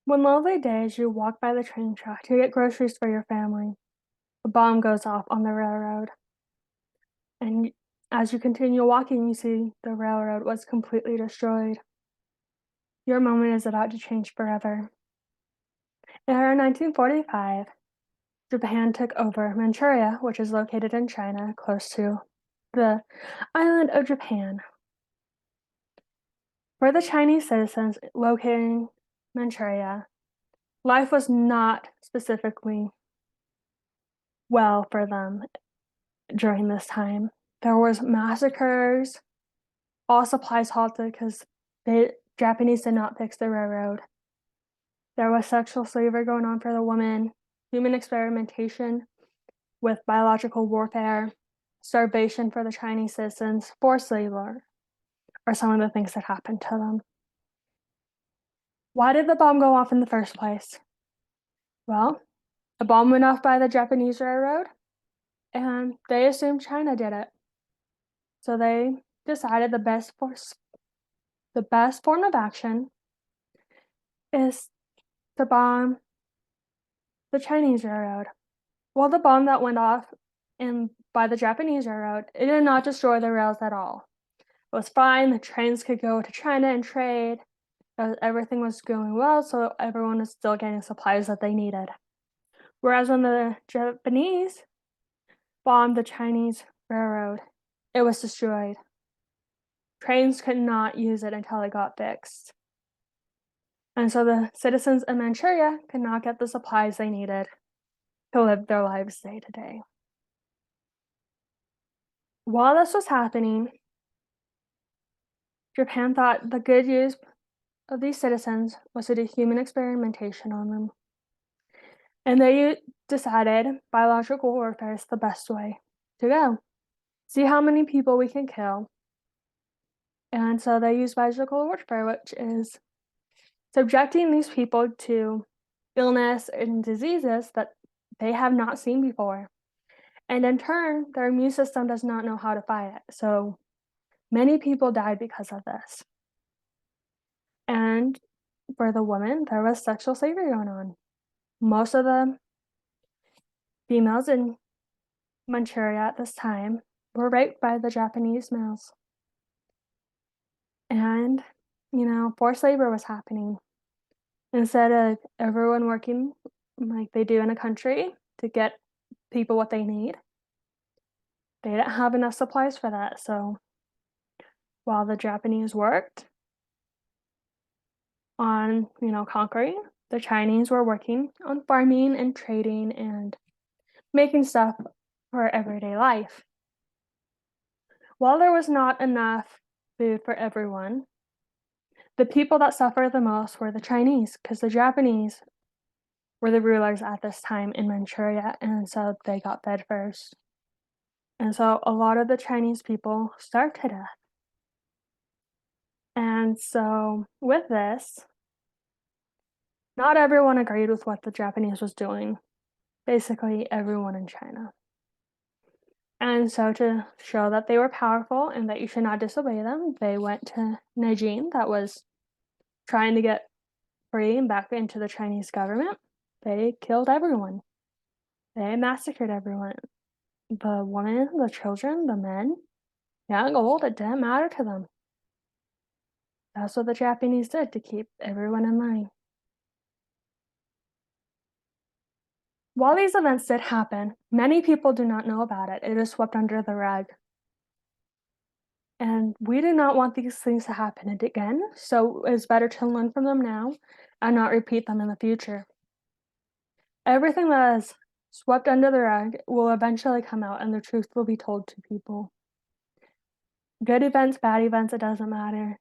One lovely day as you walk by the train track to get groceries for your family, a bomb goes off on the railroad. And as you continue walking, you see the railroad was completely destroyed. Your moment is about to change forever. In around 1945, Japan took over Manchuria, which is located in China, close to the island of Japan. For the Chinese citizens located in Manchuria, life was not specifically well for them during this time. There was massacres, all supplies halted because the Japanese did not fix the railroad. There was sexual slavery going on for the women, human experimentation with biological warfare, starvation for the Chinese citizens, forced labor are some of the things that happened to them. Why did the bomb go off in the first place? Well, the bomb went off by the Japanese railroad, and they assumed China did it. So they decided the best form of action is to bomb the Chinese railroad. Well, the bomb that went off by the Japanese railroad, it did not destroy the rails at all. It was fine. The trains could go to China and trade. Everything was going well, so everyone was still getting supplies that they needed. Whereas when the Japanese bombed the Chinese railroad, it was destroyed. Trains could not use it until it got fixed. And so the citizens of Manchuria could not get the supplies they needed to live their lives day to day. While this was happening, Japan thought the good use of these citizens was to do human experimentation on them. And they decided biological warfare is the best way to go. See how many people we can kill. And so they used biological warfare, which is subjecting these people to illness and diseases that they have not seen before. And in turn, their immune system does not know how to fight it. So many people died because of this. And for the women, there was sexual slavery going on. Most of the females in Manchuria at this time were raped by the Japanese males. And, forced labor was happening. Instead of everyone working like they do in a country to get people what they need, they didn't have enough supplies for that. So while the Japanese worked on, conquering, the Chinese were working on farming and trading and making stuff for everyday life. While there was not enough food for everyone, the people that suffered the most were the Chinese, because the Japanese were the rulers at this time in Manchuria, and so they got fed first. And so a lot of the Chinese people starved to death. And so with this, not everyone agreed with what the Japanese was doing. Basically, everyone in China. And so to show that they were powerful and that you should not disobey them, they went to Nanjing, that was trying to get free and back into the Chinese government. They killed everyone. They massacred everyone. The women, the children, the men, young, old, it didn't matter to them. That's what the Japanese did to keep everyone in line. While these events did happen, many people do not know about it. It is swept under the rug. And we do not want these things to happen again, so it's better to learn from them now and not repeat them in the future. Everything that is swept under the rug will eventually come out and the truth will be told to people. Good events, bad events, it doesn't matter.